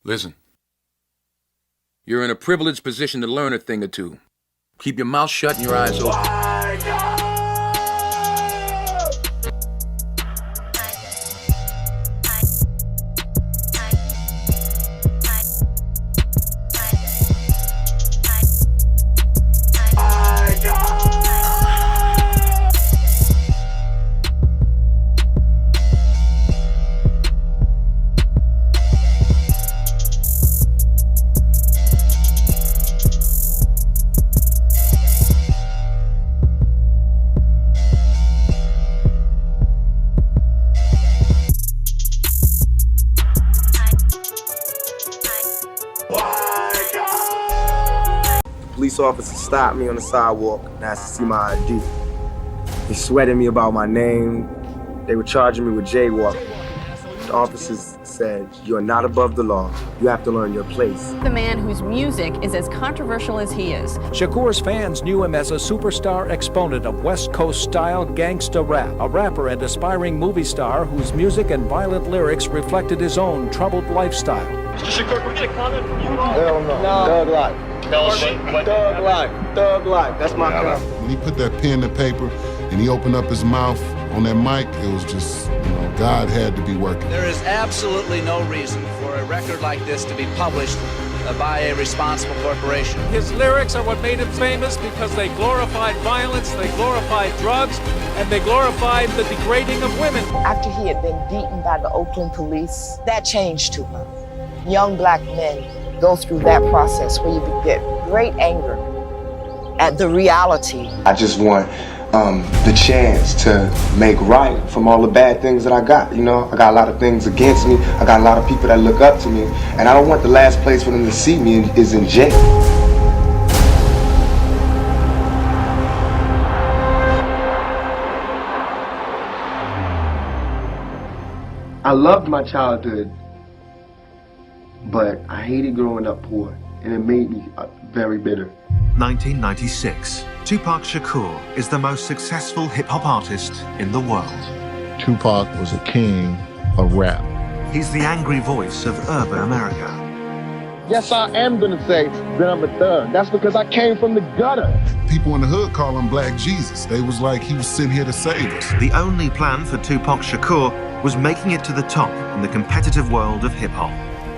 Listen. You're in a privileged position to learn a thing or two. Keep your mouth shut and your eyes open. Police officer stopped me on the sidewalk and asked to see my ID. They sweated me about my name. They were charging me with jaywalking. The officers said, "You're not above the law. You have to learn your place." The man whose music is as controversial as he is. Shakur's fans knew him as a superstar exponent of West Coast-style gangsta rap, a rapper and aspiring movie star whose music and violent lyrics reflected his own troubled lifestyle. Mr. Shakur, can we get a comment from you? Hell no. Thug life. Thug life. That's my comment. When he put that pen to paper and he opened up his mouth on that mic, it was just, God had to be working. There is absolutely no reason for a record like this to be published by a responsible corporation. His lyrics are what made him famous because they glorified violence, they glorified drugs, and they glorified the degrading of women. After he had been beaten by the Oakland police, that changed to him. Young black men go through that process where you get great anger at the reality. I just want the chance to make right from all the bad things that I got. I got a lot of things against me. I got a lot of people that look up to me. And I don't want the last place for them to see me is in jail. I loved my childhood, but I hated growing up poor, and it made me very bitter. 1996. Tupac Shakur is the most successful hip-hop artist in the world. Tupac was a king of rap. He's the angry voice of urban America. Yes, I am gonna say that I'm a thug. That's because I came from the gutter. People in the hood call him Black Jesus. They was like he was sitting here to save us. The only plan for Tupac Shakur was making it to the top in the competitive world of hip-hop.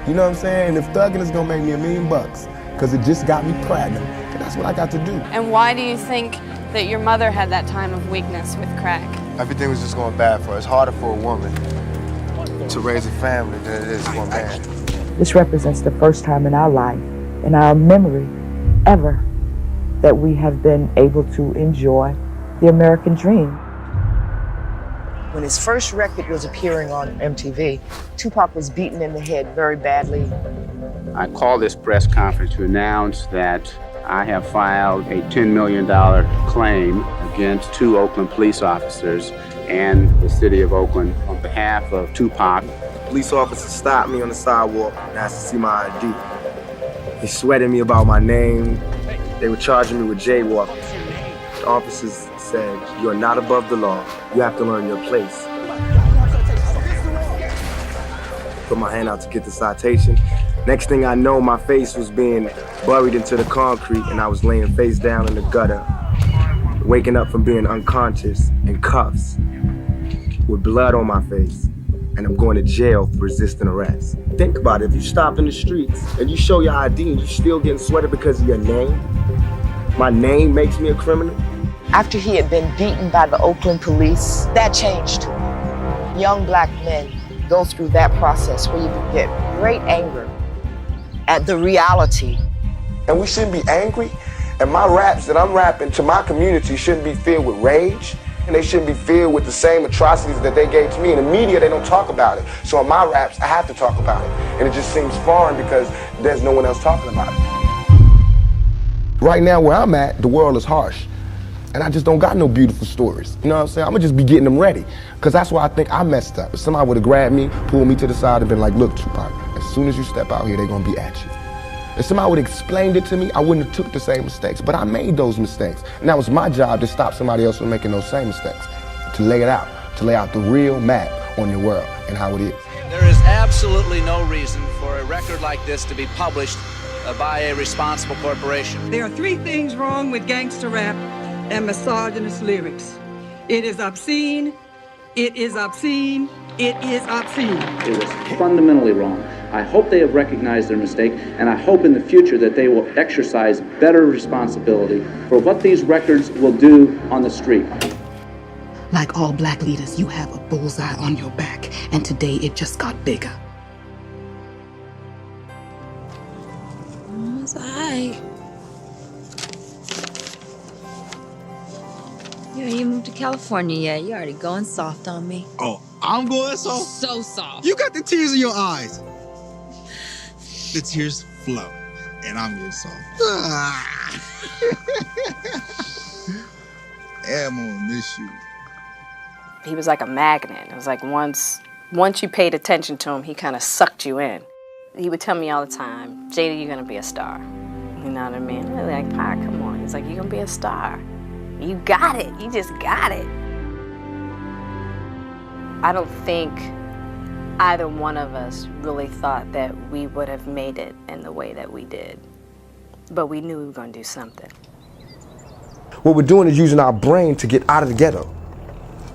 You know what I'm saying? And if thugging is gonna make me $1 million, because it just got me platinum, and that's what I got to do. And why do you think that your mother had that time of weakness with crack? Everything was just going bad for her. It's harder for a woman to raise a family than it is for a man. This represents the first time in our life, in our memory, ever, that we have been able to enjoy the American dream. When his first record was appearing on MTV, Tupac was beaten in the head very badly. I call this press conference to announce that I have filed a $10 million claim against 2 Oakland police officers and the city of Oakland on behalf of Tupac. The police officer stopped me on the sidewalk and asked to see my ID. They sweated me about my name. They were charging me with jaywalking. The officers said, "You're not above the law. You have to learn your place." Put my hand out to get the citation. Next thing I know, my face was being buried into the concrete and I was laying face down in the gutter, waking up from being unconscious in cuffs with blood on my face, and I'm going to jail for resisting arrest. Think about it, if you stop in the streets and you show your ID and you still getting sweated because of your name, my name makes me a criminal. After he had been beaten by the Oakland police, that changed to him. Young black men go through that process where you get great anger at the reality. And we shouldn't be angry, and my raps that I'm rapping to my community shouldn't be filled with rage, and they shouldn't be filled with the same atrocities that they gave to me. In the media, they don't talk about it. So in my raps, I have to talk about it. And it just seems foreign because there's no one else talking about it. Right now where I'm at, the world is harsh. And I just don't got no beautiful stories. You know what I'm saying? I'm gonna just be getting them ready. Cause that's why I think I messed up. If somebody would've grabbed me, pulled me to the side and been like, "Look, Tupac, as soon as you step out here, they're gonna be at you." If somebody would've explained it to me, I wouldn't have took the same mistakes. But I made those mistakes. And that was my job to stop somebody else from making those same mistakes. To lay it out, to lay out the real map on your world and how it is. There is absolutely no reason for a record like this to be published by a responsible corporation. There are three things wrong with gangster rap and misogynist lyrics. It is obscene, it is obscene, it is obscene. It was fundamentally wrong. I hope they have recognized their mistake, and I hope in the future that they will exercise better responsibility for what these records will do on the street. Like all black leaders, you have a bullseye on your back, and today it just got bigger. It's alright. You ain't even moved to California yet. You already going soft on me. Oh, I'm going soft? So soft. You got the tears in your eyes. The tears flow, and I'm getting soft. I'm gonna miss you. He was like a magnet. It was like once you paid attention to him, he kind of sucked you in. He would tell me all the time, Jada, you're gonna be a star. You know what I mean? I'm like, Pa, come on. He's like, you're gonna be a star. You got it. You just got it. I don't think either one of us really thought that we would have made it in the way that we did. But we knew we were gonna do something. What we're doing is using our brain to get out of the ghetto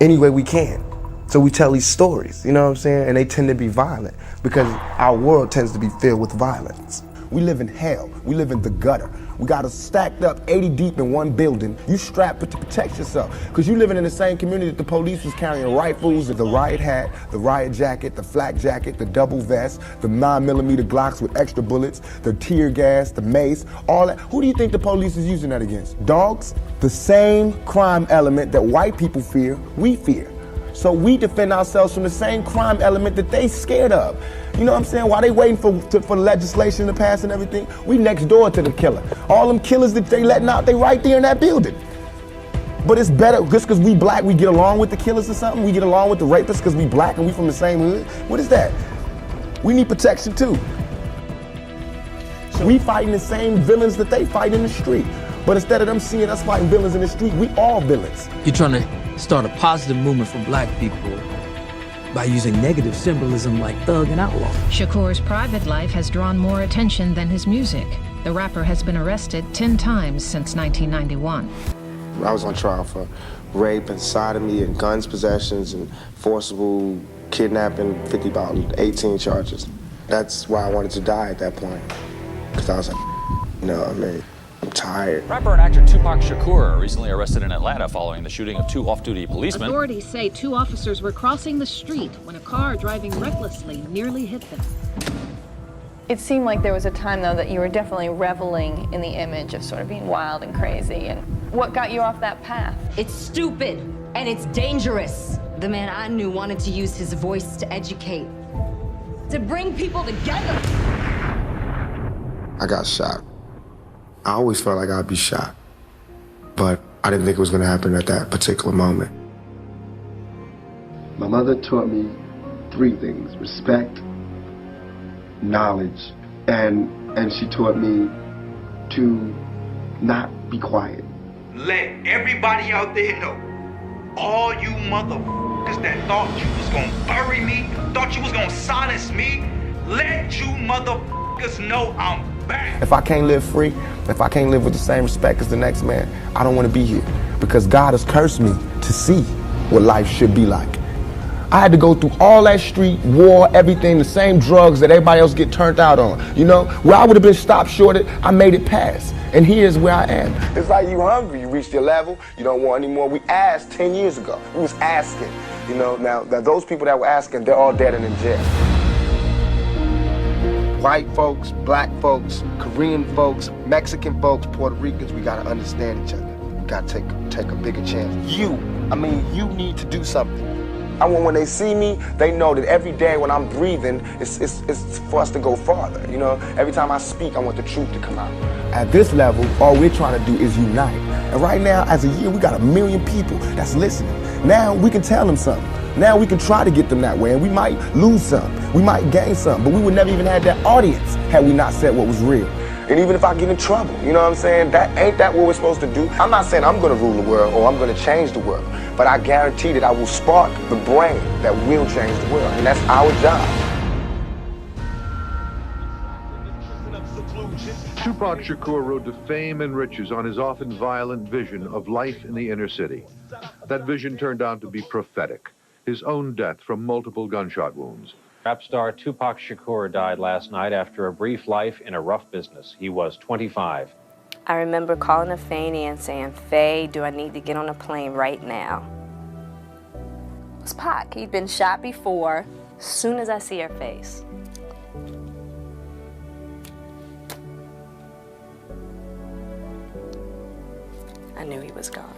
any way we can. So we tell these stories, you know what I'm saying? And they tend to be violent because our world tends to be filled with violence. We live in hell. We live in the gutter. We got us stacked up 80 deep in one building. You strapped to protect yourself because you living in the same community that the police was carrying rifles, the riot hat, the riot jacket, the flak jacket, the double vest, the 9mm Glocks with extra bullets, the tear gas, the mace, all that. Who do you think the police is using that against? Dogs? The same crime element that white people fear, we fear. So we defend ourselves from the same crime element that they scared of. You know what I'm saying? While they waiting for legislation to pass and everything, we next door to the killer. All them killers that they letting out, they right there in that building. But it's better, just because we black, we get along with the killers or something? We get along with the rapists because we black and we from the same hood? What is that? We need protection too. So we fighting the same villains that they fight in the street. But instead of them seeing us fighting villains in the street, we all villains. You're trying to start a positive movement for black people by using negative symbolism like thug and outlaw. Shakur's private life has drawn more attention than his music. The rapper has been arrested 10 times since 1991. I was on trial for rape and sodomy and guns possessions and forcible kidnapping, about 18 charges. That's why I wanted to die at that point. Because I was like, I'm tired. Rapper and actor Tupac Shakur recently arrested in Atlanta following the shooting of 2 off-duty policemen. Authorities say 2 officers were crossing the street when a car driving recklessly nearly hit them. It seemed like there was a time, though, that you were definitely reveling in the image of sort of being wild and crazy. And what got you off that path? It's stupid and it's dangerous. The man I knew wanted to use his voice to educate, to bring people together. I got shot. I always felt like I'd be shot, but I didn't think it was going to happen at that particular moment. My mother taught me 3 things: respect, knowledge, and she taught me to not be quiet. Let everybody out there know, all you motherfuckers that thought you was gonna bury me, thought you was gonna silence me, let you motherfuckers know I'm back. If I can't live free, if I can't live with the same respect as the next man, I don't want to be here because God has cursed me to see what life should be like. I had to go through all that street, war, everything, the same drugs that everybody else get turned out on. You know, where I would have been stopped short, I made it past. And here's where I am. It's like you hungry, you reached your level, you don't want any more. We asked 10 years ago. We was asking, you know, now those people that were asking, they're all dead and in jail. White folks, black folks, Korean folks, Mexican folks, Puerto Ricans, we gotta understand each other. We gotta take a bigger chance. You need to do something. I want when they see me, they know that every day when I'm breathing, it's for us to go farther. You know, every time I speak, I want the truth to come out. At this level, all we're trying to do is unite. And right now, as a year, we got 1 million people that's listening. Now we can tell them something. Now we can try to get them that way, and we might lose some, we might gain some, but we would never even have that audience had we not said what was real. And even if I get in trouble, you know what I'm saying? Ain't that what we're supposed to do? I'm not saying I'm gonna rule the world or I'm gonna change the world, but I guarantee that I will spark the brain that will change the world, and that's our job. Tupac Shakur rode to fame and riches on his often violent vision of life in the inner city. That vision turned out to be prophetic, his own death from multiple gunshot wounds. Rap star Tupac Shakur died last night after a brief life in a rough business. He was 25. I remember calling Afeni and saying, Faye, do I need to get on a plane right now? It was Pac. He'd been shot before. As soon as I see her face. I knew he was gone.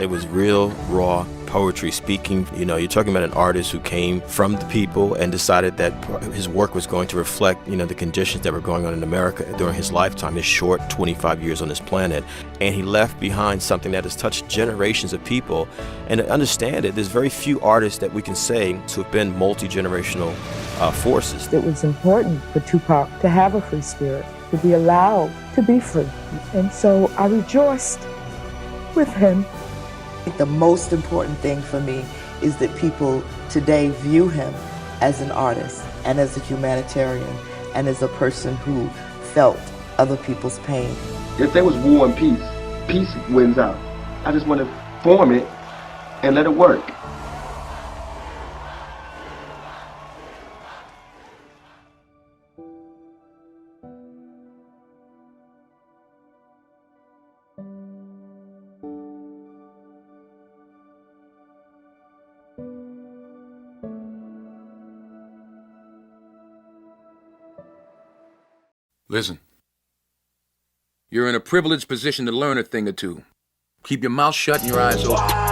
It was real, raw poetry speaking. You know, you're talking about an artist who came from the people and decided that his work was going to reflect, you know, the conditions that were going on in America during his lifetime, his short 25 years on this planet. And he left behind something that has touched generations of people. And to understand it, there's very few artists that we can say to have been multi-generational forces. It was important for Tupac to have a free spirit, to be allowed to be free. And so I rejoiced with him. The most important thing for me is that people today view him as an artist and as a humanitarian and as a person who felt other people's pain. If there was war and peace, peace wins out. I just want to form it and let it work. Listen. You're in a privileged position to learn a thing or two. Keep your mouth shut and your eyes open.